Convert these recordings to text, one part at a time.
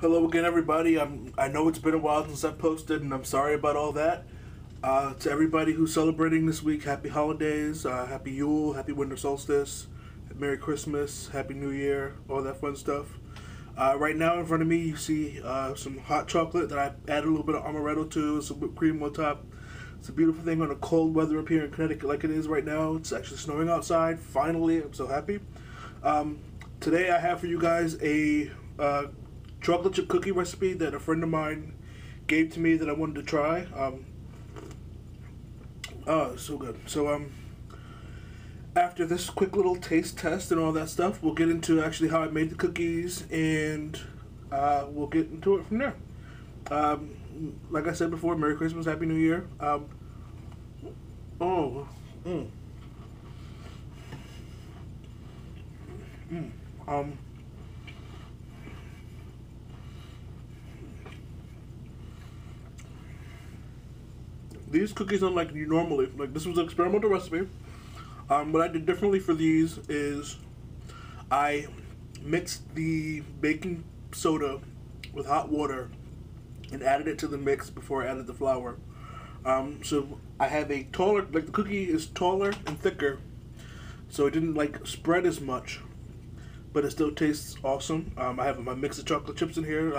Hello again, everybody. I know it's been a while since I've posted, and I'm sorry about all that. To everybody who's celebrating this week, happy holidays, happy Yule, happy winter solstice, Merry Christmas, Happy New Year, all that fun stuff. Right now in front of me, you see some hot chocolate that I added a little bit of amaretto to, some whipped cream on top. It's a beautiful thing on a cold weather up here in Connecticut, like it is right now. It's actually snowing outside. Finally, I'm so happy. Today, I have for you guys a chocolate chip cookie recipe that a friend of mine gave to me that I wanted to try. Oh, so good. After this quick little taste test and all that stuff, we'll get into actually how I made the cookies, and we'll get into it from there. Like I said before, Merry Christmas, Happy New Year. Oh, mm, mm, um, these cookies, unlike you normally, like this was an experimental recipe. What I did differently for these is I mixed the baking soda with hot water and added it to the mix before I added the flour. So I have a taller, like the cookie is taller and thicker, so it didn't like spread as much, but it still tastes awesome. I have my mix of chocolate chips in here.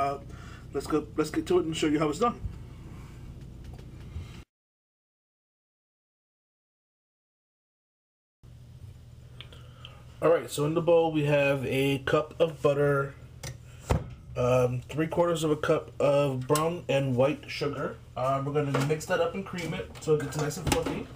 Let's get to it and show you how it's done. All right, so in the bowl we have a cup of butter, 3/4 of a cup of brown and white sugar. We're gonna mix that up and cream it so it gets nice and fluffy.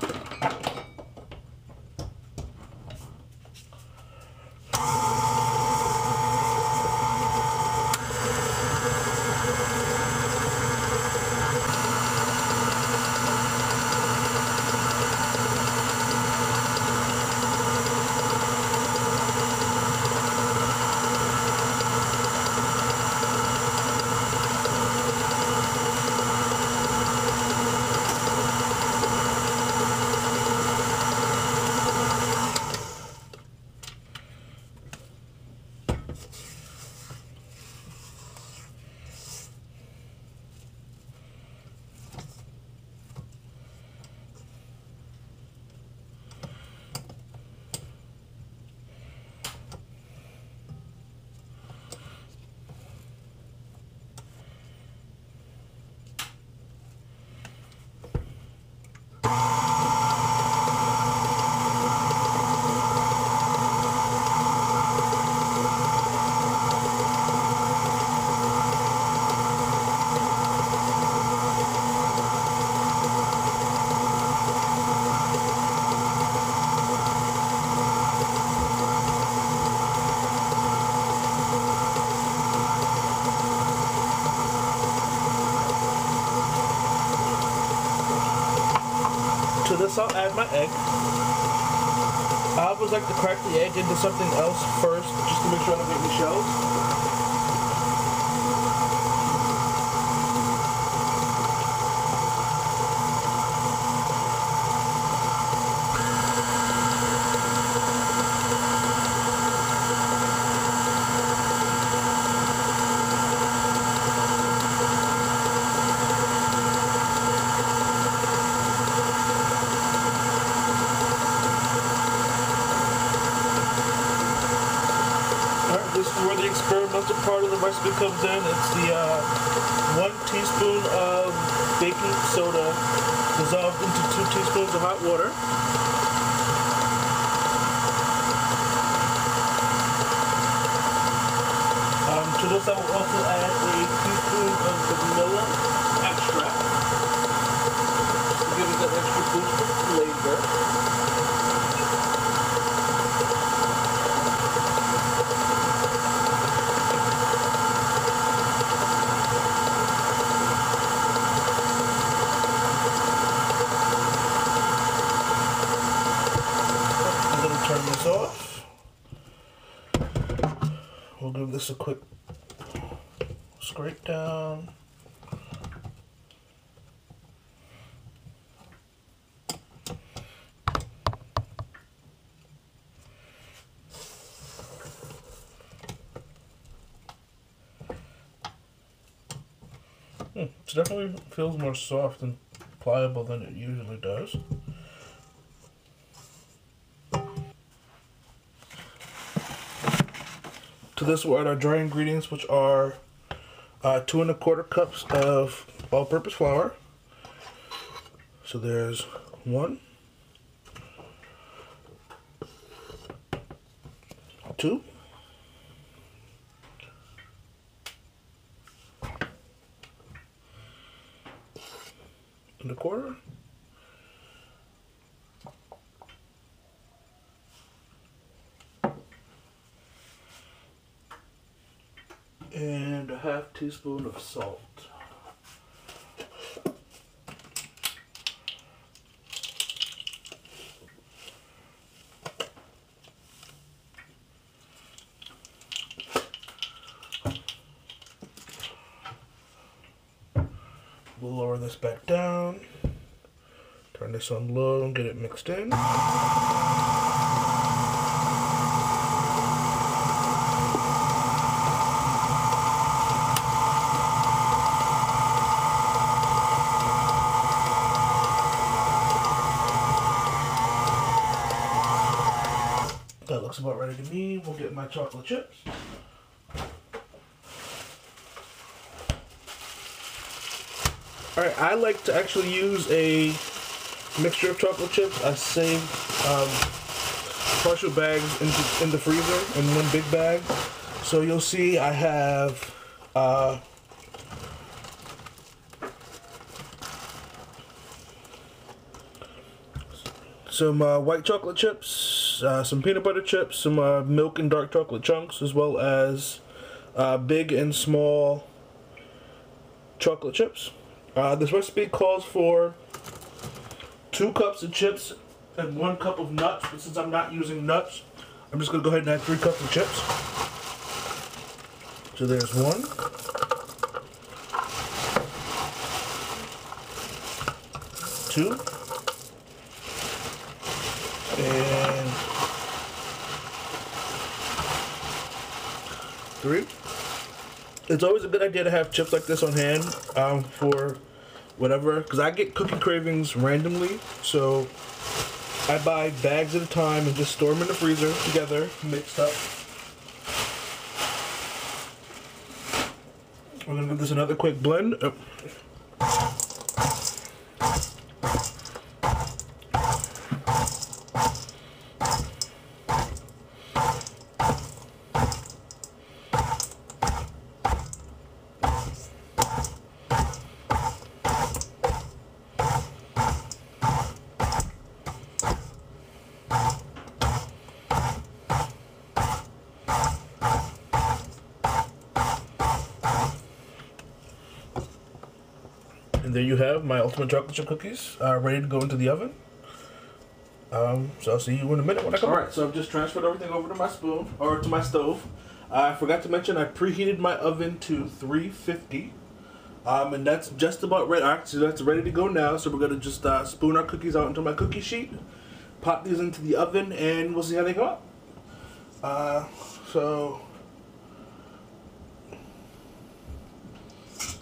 To this, I'll add my egg. I always like to crack the egg into something else first, just to make sure I don't get any shells. This is where the experimental part of the recipe comes in. It's the 1 teaspoon of baking soda dissolved into 2 teaspoons of hot water. To this, I will also add a teaspoon of vanilla extract, just to give it that extra boost of flavor. Turn this off. We'll give this a quick scrape down. It definitely feels more soft and pliable than it usually does. To this we'll add our dry ingredients, which are 2 1/4 cups of all-purpose flour. So there's 1, 2, 1/4, and a half teaspoon of salt. We'll lower this back down, turn this on low and get it mixed in. That looks about ready to me. We'll get my chocolate chips. Alright, I like to actually use a mixture of chocolate chips. I save partial bags in the freezer in one big bag. So you'll see I have some white chocolate chips, some peanut butter chips, some milk and dark chocolate chunks, as well as big and small chocolate chips. This recipe calls for 2 cups of chips and 1 cup of nuts, but since I'm not using nuts, I'm just going to go ahead and add 3 cups of chips. So there's 1, 2, and 3. It's always a good idea to have chips like this on hand for whatever, because I get cookie cravings randomly, so I buy bags at a time and just store them in the freezer together, mixed up. We're going to give this another quick blend. And there you have my ultimate chocolate chip cookies ready to go into the oven. So I'll see you in a minute when I come. Alright, so I've just transferred everything over to my spoon, or to my stove. I forgot to mention I preheated my oven to 350. And that's just about ready. Actually, that's ready to go now. So we're going to just spoon our cookies out into my cookie sheet, pop these into the oven, and we'll see how they go out.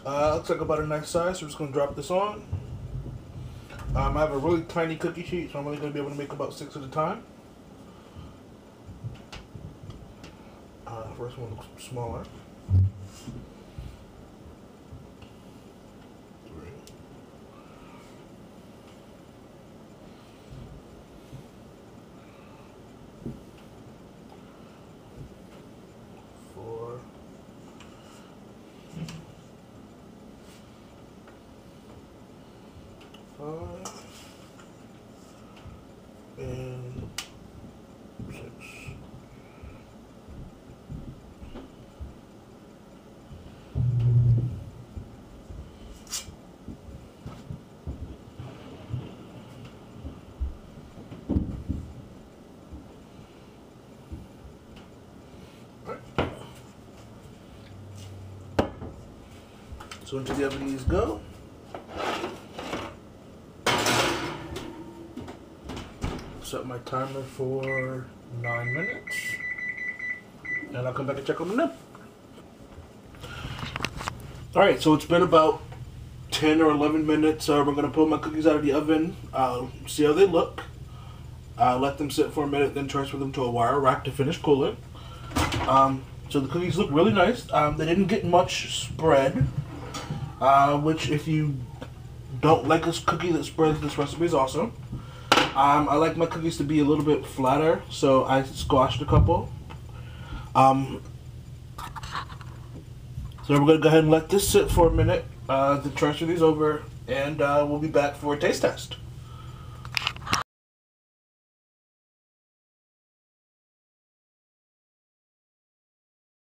Looks like about a nice size, so we're just going to drop this on. I have a really tiny cookie sheet, so I'm only going to be able to make about 6 at a time. The first one looks smaller. 3, 4, 5, and 6. So into the oven these go. Set my timer for 9 minutes, and I'll come back and check on them now. Alright, so it's been about 10 or 11 minutes. We're going to pull my cookies out of the oven, see how they look. Let them sit for a minute, then transfer them to a wire rack to finish cooling. So the cookies look really nice. They didn't get much spread, which if you don't like a cookie that spreads, this recipe is awesome. I like my cookies to be a little bit flatter, so I squashed a couple. So we're going to go ahead and let this sit for a minute, then transfer these over, and we'll be back for a taste test.